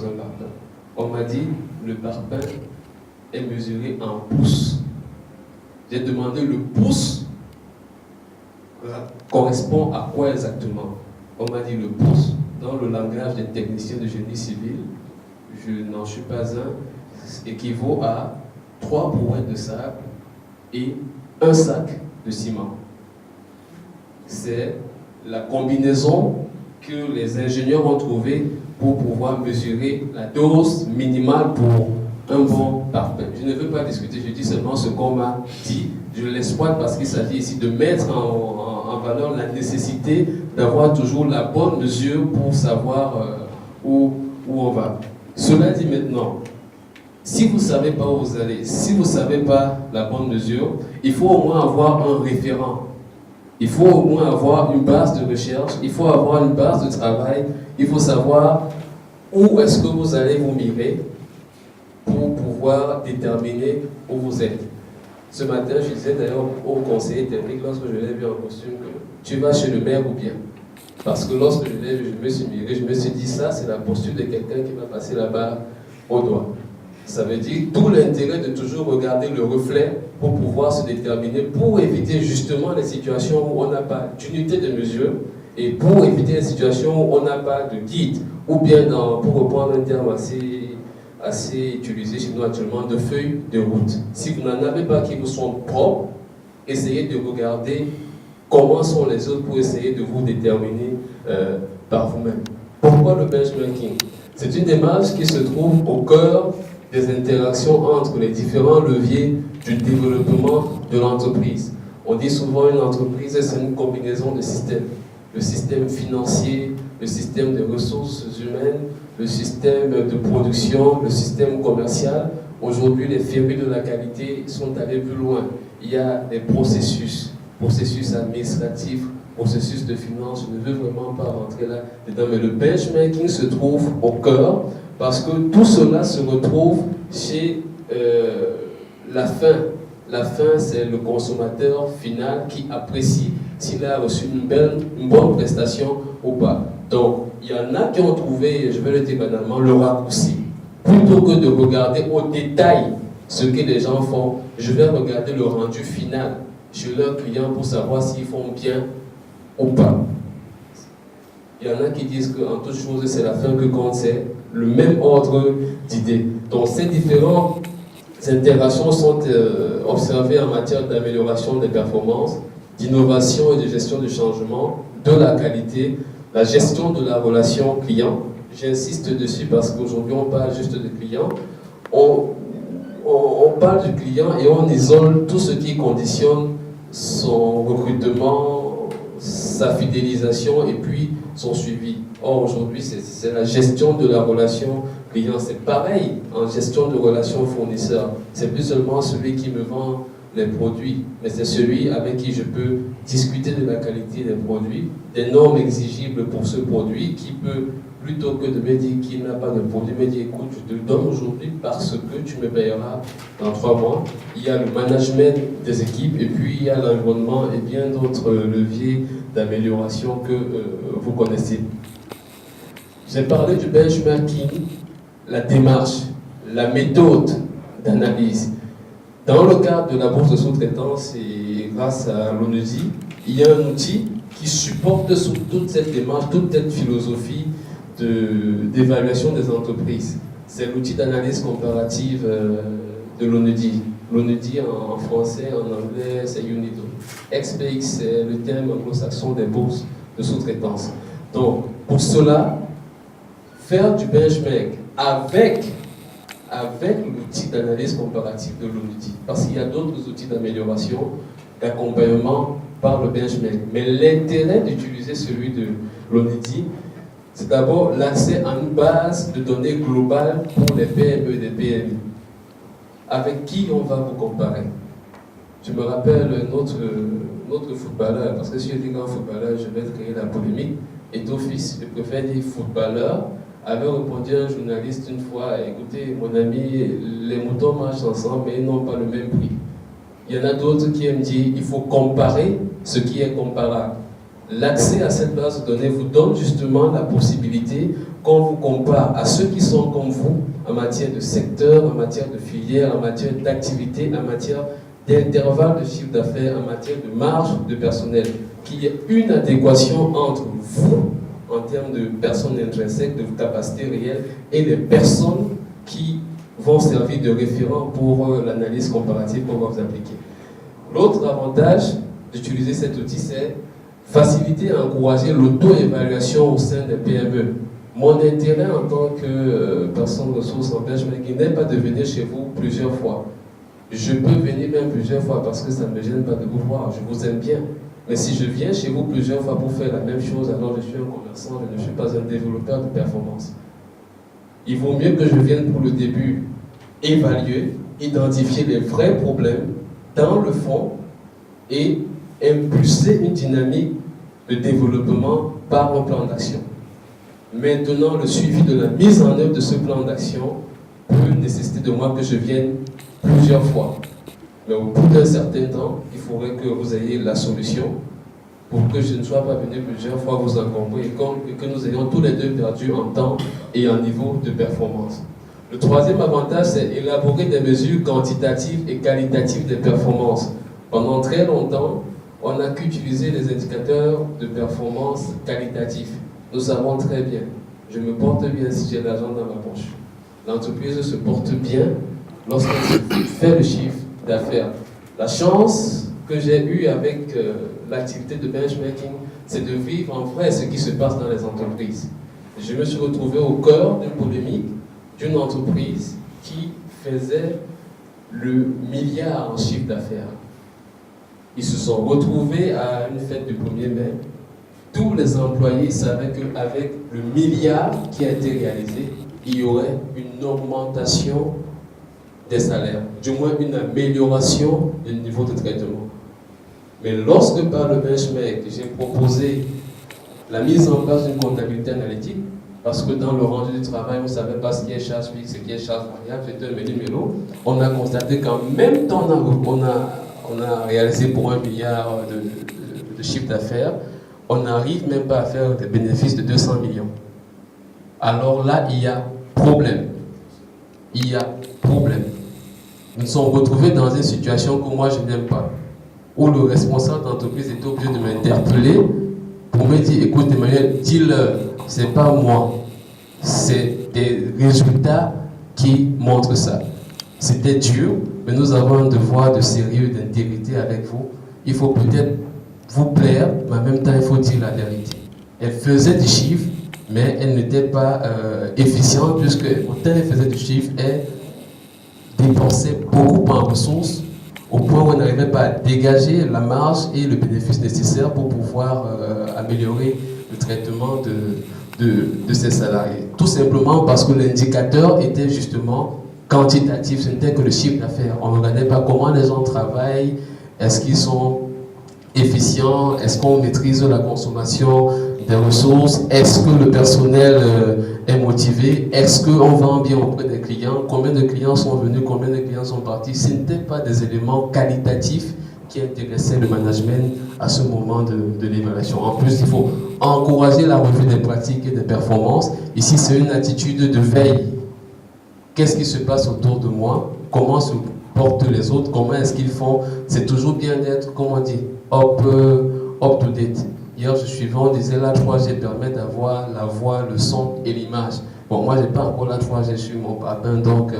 dans un parpaing. On m'a dit, le parpaing est mesuré en pouces. J'ai demandé le pouce correspond à quoi exactement? On m'a dit le pouce, dans le langage des techniciens de génie civil, je n'en suis pas un, équivaut à 3 brouettes de sable et un sac de ciment. C'est la combinaison que les ingénieurs ont trouvée pour pouvoir mesurer la dose minimale pour un bon parpaing. Je ne veux pas discuter, je dis seulement ce qu'on m'a dit. Je l'exploite parce qu'il s'agit ici de mettre en valeur la nécessité d'avoir toujours la bonne mesure pour savoir où on va. Cela dit maintenant, si vous ne savez pas où vous allez, si vous ne savez pas la bonne mesure, il faut au moins avoir un référent. Il faut au moins avoir une base de recherche, il faut avoir une base de travail, il faut savoir où est-ce que vous allez vous mirer pour pouvoir déterminer où vous êtes. Ce matin, je disais d'ailleurs au conseiller technique, lorsque je l'ai vu en costume, que tu vas chez le maire ou bien. Parce que lorsque je l'ai vu, je me suis miré, je me suis dit, ça c'est la posture de quelqu'un qui va passer là-bas au doigt. Ça veut dire tout l'intérêt de toujours regarder le reflet pour pouvoir se déterminer, pour éviter justement les situations où on n'a pas d'unité de mesure et pour éviter les situations où on n'a pas de guide ou bien, pour reprendre un terme assez utilisé chez nous actuellement, de feuilles de route. Si vous n'en avez pas qui vous sont propres, essayez de regarder comment sont les autres pour essayer de vous déterminer par vous-même. Pourquoi le benchmarking? C'est une démarche qui se trouve au cœur des interactions entre les différents leviers du développement de l'entreprise. On dit souvent une entreprise, c'est une combinaison de systèmes. Le système financier, le système de ressources humaines, le système de production, le système commercial. Aujourd'hui, les férus de la qualité sont allés plus loin. Il y a des processus administratifs, processus de finance. Je ne veux vraiment pas rentrer là-dedans, mais le benchmarking se trouve au cœur parce que tout cela se retrouve chez la fin. La fin, c'est le consommateur final qui apprécie s'il a reçu une bonne prestation ou pas. Donc, il y en a qui ont trouvé, je vais le dire banalement, le raccourci. Plutôt que de regarder au détail ce que les gens font, je vais regarder le rendu final chez leurs clients pour savoir s'ils font bien ou pas. Il y en a qui disent qu'en toute chose, c'est la fin que compte, c'est le même ordre d'idées. Donc, ces différentes interactions sont observées en matière d'amélioration des performances, d'innovation et de gestion du changement, de la qualité, la gestion de la relation client. J'insiste dessus parce qu'aujourd'hui, on parle juste de client. On parle du client et on isole tout ce qui conditionne son recrutement, sa fidélisation et puis son suivi. Or, aujourd'hui, c'est la gestion de la relation client. C'est pareil en gestion de relation fournisseur. C'est plus seulement celui qui me vend les produits, mais c'est celui avec qui je peux discuter de la qualité des produits, des normes exigibles pour ce produit, qui peut, plutôt que de me dire qu'il n'a pas de produit, me dire écoute, je te le donne aujourd'hui parce que tu me payeras dans 3 mois. Il y a le management des équipes et puis il y a l'environnement et bien d'autres leviers d'amélioration que vous connaissez. J'ai parlé du benchmarking, la démarche, la méthode d'analyse. Dans le cadre de la bourse de sous-traitance et grâce à l'ONUDI, il y a un outil qui supporte toute cette démarche, toute cette philosophie d'évaluation des entreprises. C'est l'outil d'analyse comparative de l'ONUDI. L'ONUDI en français, en anglais, c'est UNIDO. XPX, c'est le terme anglo-saxon des bourses de sous-traitance. Donc, pour cela, faire du benchmark avec l'outil d'analyse comparative de l'ONUDI, parce qu'il y a d'autres outils d'amélioration, d'accompagnement par le benchmark. Mais l'intérêt d'utiliser celui de l'ONUDI, c'est d'abord l'accès à une base de données globale pour les PME et les PMI. Avec qui on va vous comparer? Je me rappelle notre footballeur, parce que si je dis grand footballeur, je vais créer la polémique, et d'office, je préfère dire footballeur, avait répondu à un journaliste une fois, écoutez mon ami, les moutons marchent ensemble mais ils n'ont pas le même prix. Il y en a d'autres qui aiment dire il faut comparer ce qui est comparable. L'accès à cette base de données vous donne justement la possibilité, quand on vous compare à ceux qui sont comme vous, en matière de secteur, en matière de filière, en matière d'activité, en matière d'intervalle de chiffre d'affaires, en matière de marge de personnel, qu'il y ait une adéquation entre vous, en termes de personnes intrinsèques, de capacités réelles, et les personnes qui vont servir de référent pour l'analyse comparative pour vous appliquer. L'autre avantage d'utiliser cet outil, c'est faciliter et encourager l'auto-évaluation au sein des PME. Mon intérêt en tant que personne ressource en benchmarking n'est pas de venir chez vous plusieurs fois. Je peux venir même plusieurs fois parce que ça ne me gêne pas de vous voir, je vous aime bien. Mais si je viens chez vous plusieurs fois pour faire la même chose, alors je suis un commerçant, je ne suis pas un développeur de performance. Il vaut mieux que je vienne pour le début évaluer, identifier les vrais problèmes dans le fond et impulser une dynamique de développement par un plan d'action. Maintenant, le suivi de la mise en œuvre de ce plan d'action peut nécessiter de moi que je vienne plusieurs fois. Mais au bout d'un certain temps, il faudrait que vous ayez la solution pour que je ne sois pas venu plusieurs fois vous encombrer et que nous ayons tous les deux perdu en temps et en niveau de performance. Le troisième avantage, c'est élaborer des mesures quantitatives et qualitatives des performances. Pendant très longtemps, on n'a qu'utilisé les indicateurs de performance qualitatifs. Nous savons très bien, je me porte bien si j'ai l'argent dans ma poche. L'entreprise se porte bien lorsqu'elle fait le chiffre d'affaires. La chance que j'ai eue avec l'activité de benchmarking, c'est de vivre en vrai ce qui se passe dans les entreprises. Je me suis retrouvé au cœur d'une polémique d'une entreprise qui faisait le milliard en chiffre d'affaires. Ils se sont retrouvés à une fête du 1er mai. Tous les employés savaient qu'avec le milliard qui a été réalisé, il y aurait une augmentation des salaires, du moins une amélioration du niveau de traitement. Mais lorsque par le benchmark, j'ai proposé la mise en place d'une comptabilité analytique, parce que dans le rendu du travail, on ne savait pas ce qui est charge fixe, ce qui est charge variable, c'était un méli-mélo, on a constaté qu'en même temps, on a réalisé pour 1 milliard de chiffre d'affaires, on n'arrive même pas à faire des bénéfices de 200 millions. Alors là, il y a problème. Il y a problème. Nous nous sommes retrouvés dans une situation que moi je n'aime pas, où le responsable d'entreprise était obligé de m'interpeller pour me dire, écoute Emmanuel, dis-leur, c'est pas moi, c'est des résultats qui montrent ça. C'était dur, mais nous avons un devoir de sérieux, d'intégrité avec vous. Il faut peut-être vous plaire, mais en même temps, il faut dire la vérité. Elle faisait du chiffre, mais elle n'était pas efficiente, puisque quand elle faisait du chiffre, elle dépensait beaucoup en ressources, au point où on n'arrivait pas à dégager la marge et le bénéfice nécessaire pour pouvoir améliorer le traitement de ses salariés. Tout simplement parce que l'indicateur était justement quantitatif, ce n'était que le chiffre d'affaires. On ne regardait pas comment les gens travaillent, est-ce qu'ils sont efficients, est-ce qu'on maîtrise la consommation des ressources, est-ce que le personnel est motivé, est-ce qu'on vend bien auprès des clients, combien de clients sont venus, combien de clients sont partis. Ce n'étaient pas des éléments qualitatifs qui intéressaient le management à ce moment de l'évaluation. En plus, il faut encourager la revue des pratiques et des performances. Ici, c'est une attitude de veille. Qu'est-ce qui se passe autour de moi? Comment se portent les autres? Comment est-ce qu'ils font? C'est toujours bien d'être, comment on dit, up to date. Hier, je suivais, on disait la 3G permet d'avoir la voix, le son et l'image. Bon, moi, je n'ai pas encore la 3G sur mon papin, donc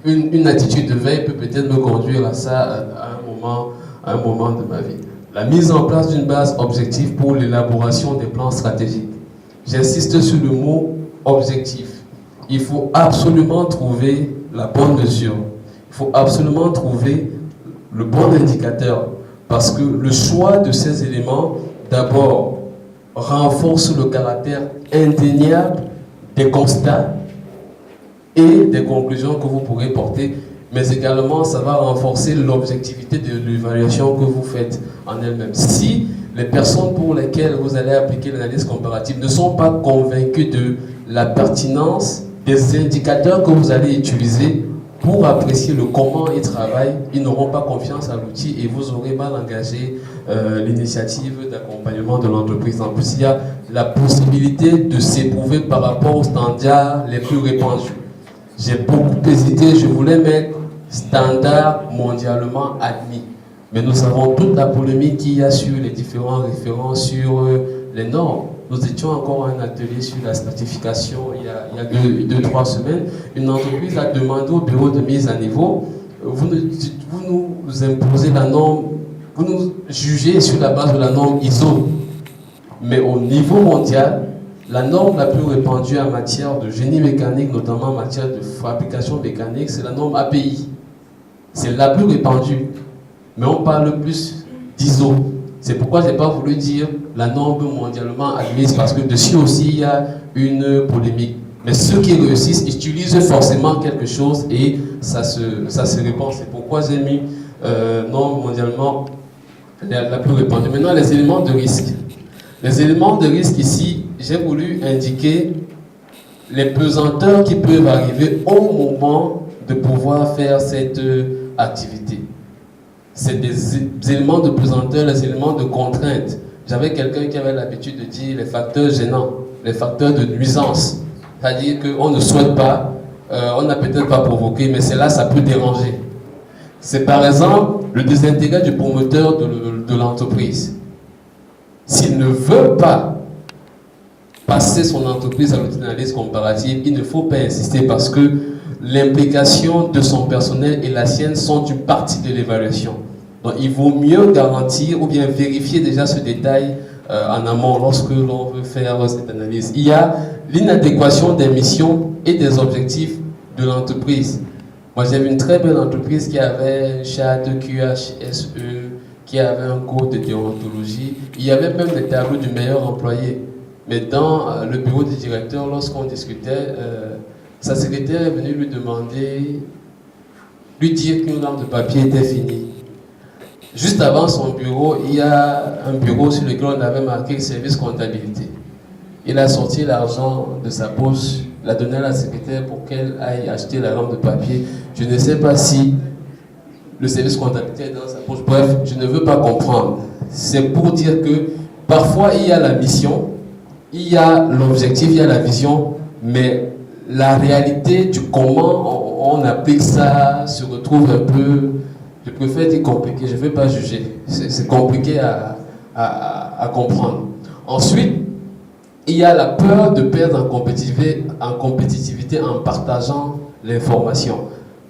une attitude de veille peut peut-être me conduire à ça à un moment de ma vie. La mise en place d'une base objective pour l'élaboration des plans stratégiques. J'insiste sur le mot objectif. Il faut absolument trouver la bonne mesure. Il faut absolument trouver le bon indicateur. Parce que le choix de ces éléments, d'abord, renforce le caractère indéniable des constats et des conclusions que vous pourrez porter, mais également, ça va renforcer l'objectivité de l'évaluation que vous faites en elle-même. Si les personnes pour lesquelles vous allez appliquer l'analyse comparative ne sont pas convaincues de la pertinence des indicateurs que vous allez utiliser, pour apprécier le comment ils travaillent, ils n'auront pas confiance à l'outil et vous aurez mal engagé l'initiative d'accompagnement de l'entreprise. En plus, il y a la possibilité de s'éprouver par rapport aux standards les plus répandus. J'ai beaucoup hésité, je voulais mettre standard mondialement admis. Mais nous savons toute la polémique qu'il y a sur les différents référents, sur les normes. Nous étions encore à un atelier sur la certification il y a 2-3 semaines. Une entreprise a demandé au bureau de mise à niveau, vous nous imposez la norme, vous nous jugez sur la base de la norme ISO. Mais au niveau mondial, la norme la plus répandue en matière de génie mécanique, notamment en matière de fabrication mécanique, c'est la norme API. C'est la plus répandue. Mais on parle plus d'ISO. C'est pourquoi je n'ai pas voulu dire la norme mondialement admise, parce que dessus aussi il y a une polémique. Mais ceux qui réussissent utilisent forcément quelque chose et ça se répand. C'est pourquoi j'ai mis norme mondialement la plus répandue. Maintenant, les éléments de risque. Les éléments de risque ici, j'ai voulu indiquer les pesanteurs qui peuvent arriver au moment de pouvoir faire cette activité. C'est des éléments de pesanteur, les éléments de contrainte. J'avais quelqu'un qui avait l'habitude de dire les facteurs gênants, les facteurs de nuisance. C'est-à-dire qu'on ne souhaite pas, on n'a peut-être pas provoqué, mais c'est là, ça peut déranger. C'est par exemple le désintérêt du promoteur de l'entreprise. S'il ne veut pas passer son entreprise à l'outil d'analyse comparative, il ne faut pas insister parce que l'implication de son personnel et la sienne sont une partie de l'évaluation. Donc il vaut mieux garantir ou bien vérifier déjà ce détail en amont lorsque l'on veut faire cette analyse. Il y a l'inadéquation des missions et des objectifs de l'entreprise. Moi j'ai vu une très belle entreprise qui avait un chart QHSE, qui avait un code de déontologie. Il y avait même des tableaux du meilleur employé. Mais dans le bureau du directeur, lorsqu'on discutait, sa secrétaire est venue lui demander, lui dire qu'une lampe de papier était finie. Juste avant son bureau, il y a un bureau sur lequel on avait marqué service comptabilité. Il a sorti l'argent de sa poche, l'a donné à la secrétaire pour qu'elle aille acheter la lampe de papier. Je ne sais pas si le service comptabilité est dans sa poche. Bref, je ne veux pas comprendre. C'est pour dire que parfois il y a la mission, il y a l'objectif, il y a la vision, mais la réalité du comment on applique ça se retrouve un peu, je préfère dire compliqué, je ne vais pas juger, c'est compliqué à comprendre. Ensuite, il y a la peur de perdre en compétitivité en partageant l'information.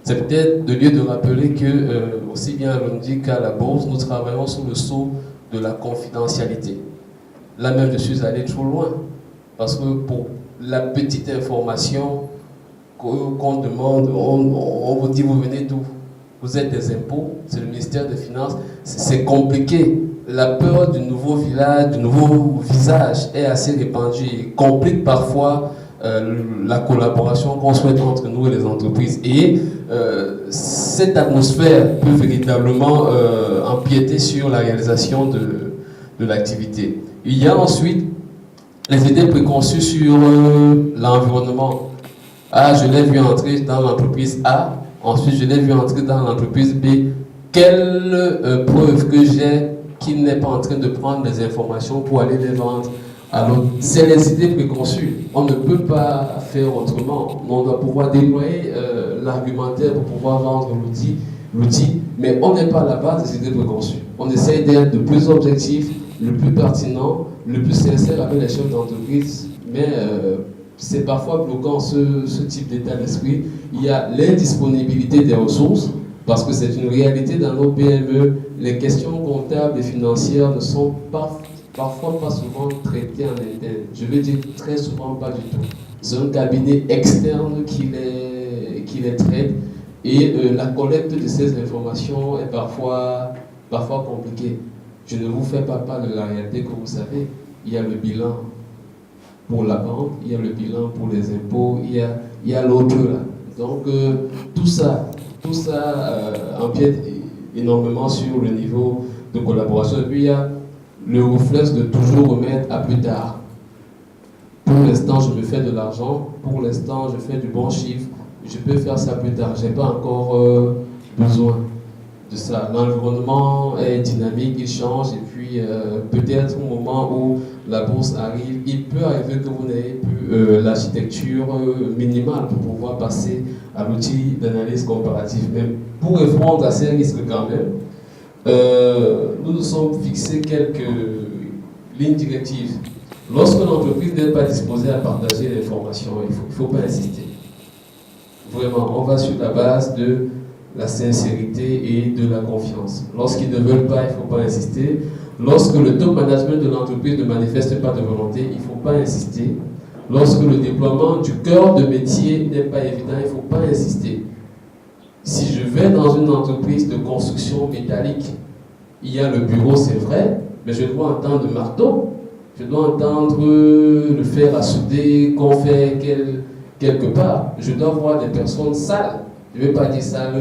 C'est peut-être de lieu de rappeler que, aussi bien à l'ONDI qu'à la Bourse, nous travaillons sous le sceau de la confidentialité. Là même, je suis allé trop loin, parce que pour la petite information qu'on demande, on vous dit vous venez d'où? Vous êtes des impôts, c'est le ministère des Finances, c'est compliqué. La peur du nouveau village, du nouveau visage est assez répandue et complique parfois la collaboration qu'on souhaite entre nous et les entreprises. Et cette atmosphère peut véritablement empiéter sur la réalisation de l'activité. Il y a ensuite les idées préconçues sur l'environnement. Ah, je l'ai vu entrer dans l'entreprise A, ensuite je l'ai vu entrer dans l'entreprise B. Quelle preuve que j'ai qu'il n'est pas en train de prendre des informations pour aller les vendre à l'autre? C'est les idées préconçues. On ne peut pas faire autrement. On doit pouvoir déployer l'argumentaire pour pouvoir vendre l'outil, mais on n'est pas à la base des idées préconçues. On essaye d'être le plus objectif, le plus pertinent, le plus sincère avec les chefs d'entreprise, mais c'est parfois bloquant ce type d'état d'esprit. Il y a l'indisponibilité des ressources, parce que c'est une réalité dans nos PME. Les questions comptables et financières ne sont parfois pas souvent traitées en interne. Je veux dire très souvent pas du tout. C'est un cabinet externe qui les traite et la collecte de ces informations est parfois compliquée. Je ne vous fais pas part de la réalité que vous savez. Il y a le bilan pour la banque, il y a le bilan pour les impôts, il y a l'autre là. Donc tout ça empiète énormément sur le niveau de collaboration. Et puis il y a le réflexe de toujours remettre à plus tard. Pour l'instant, je me fais de l'argent, pour l'instant, je fais du bon chiffre, je peux faire ça plus tard, je n'ai pas encore besoin de ça. L'environnement est dynamique, il change, et puis peut-être au moment où la bourse arrive, il peut arriver que vous n'ayez plus l'architecture minimale pour pouvoir passer à l'outil d'analyse comparative. Mais pour répondre à ces risques quand même, nous nous sommes fixés quelques lignes directives. Lorsque l'entreprise n'est pas disposée à partager l'information, il ne faut pas insister. Vraiment, on va sur la base de la sincérité et de la confiance. Lorsqu'ils ne veulent pas, il ne faut pas insister. Lorsque le top management de l'entreprise ne manifeste pas de volonté, il ne faut pas insister. Lorsque le déploiement du cœur de métier n'est pas évident, il ne faut pas insister. Si je vais dans une entreprise de construction métallique, il y a le bureau, c'est vrai, mais je dois entendre le marteau, je dois entendre le fer à souder qu'on fait quelque part. Je dois voir des personnes sales. Je ne vais pas dire ça,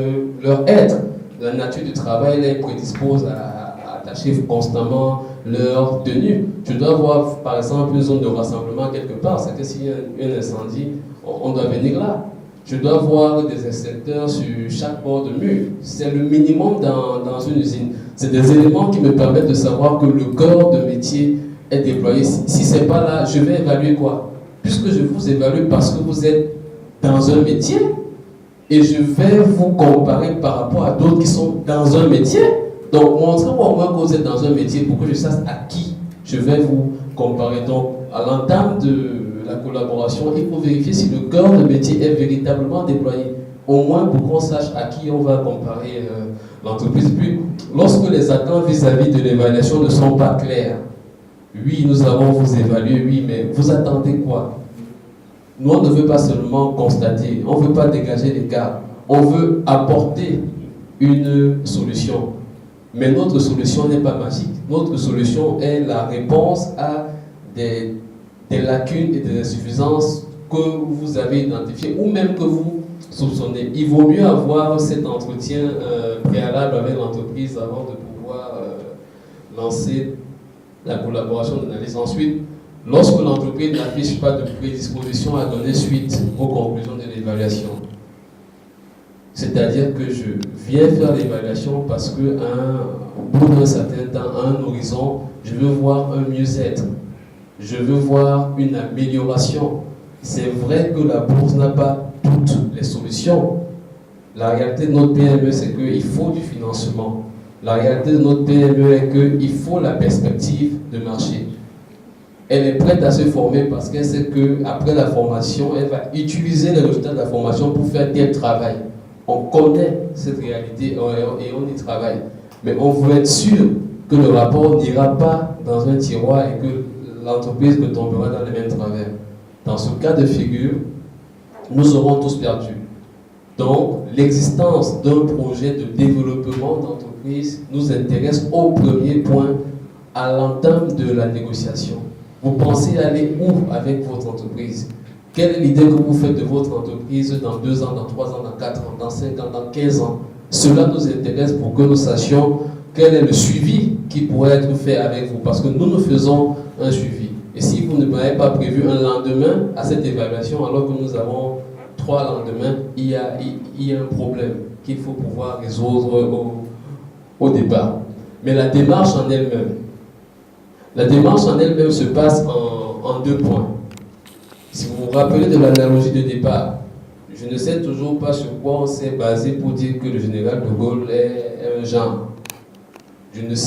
leur être. La nature du travail les prédispose à attacher constamment leur tenue. Je dois voir, par exemple, une zone de rassemblement quelque part. C'est que s'il y a un incendie, on doit venir là. Je dois voir des extincteurs sur chaque bord de mur. C'est le minimum dans une usine. C'est des éléments qui me permettent de savoir que le corps de métier est déployé. Si ce n'est pas là, je vais évaluer quoi? Puisque je vous évalue parce que vous êtes dans un métier, et je vais vous comparer par rapport à d'autres qui sont dans un métier. Donc, montrez-moi au moins que vous êtes dans un métier pour que je sache à qui je vais vous comparer. Donc, à l'entame de la collaboration, il faut vérifier si le cœur de métier est véritablement déployé. Au moins pour qu'on sache à qui on va comparer l'entreprise. Puis, lorsque les attentes vis-à-vis de l'évaluation ne sont pas claires, oui, nous allons vous évaluer, oui, mais vous attendez quoi? Nous, on ne veut pas seulement constater, on ne veut pas dégager des cas, on veut apporter une solution. Mais notre solution n'est pas magique. Notre solution est la réponse à des lacunes et des insuffisances que vous avez identifiées ou même que vous soupçonnez. Il vaut mieux avoir cet entretien préalable avec l'entreprise avant de pouvoir lancer la collaboration d'analyse. Ensuite, lorsque l'entreprise n'affiche pas de prédisposition à donner suite aux conclusions de l'évaluation, c'est-à-dire que je viens faire l'évaluation parce qu'au bout d'un certain temps, à un horizon, je veux voir un mieux-être, je veux voir une amélioration. C'est vrai que la bourse n'a pas toutes les solutions. La réalité de notre PME, c'est qu'il faut du financement. La réalité de notre PME est qu'il faut la perspective de marché. Elle est prête à se former parce qu'elle sait qu'après la formation, elle va utiliser les résultats de la formation pour faire tel travail. On connaît cette réalité et on y travaille. Mais on veut être sûr que le rapport n'ira pas dans un tiroir et que l'entreprise ne tombera dans les mêmes travers. Dans ce cas de figure, nous aurons tous perdu. Donc, l'existence d'un projet de développement d'entreprise nous intéresse au premier point, à l'entame de la négociation. Vous pensez aller où avec votre entreprise? Quelle est l'idée que vous faites de votre entreprise dans 2 ans, dans 3 ans, dans 4 ans, dans 5 ans, dans 15 ans? Cela nous intéresse pour que nous sachions quel est le suivi qui pourrait être fait avec vous, parce que nous faisons un suivi. Et si vous ne m'avez pas prévu un lendemain à cette évaluation, alors que nous avons 3 lendemains, il y a un problème qu'il faut pouvoir résoudre au départ. Mais la démarche en elle-même se passe en 2 points. Si vous vous rappelez de l'analogie de départ, je ne sais toujours pas sur quoi on s'est basé pour dire que le général de Gaulle est un genre. Je ne sais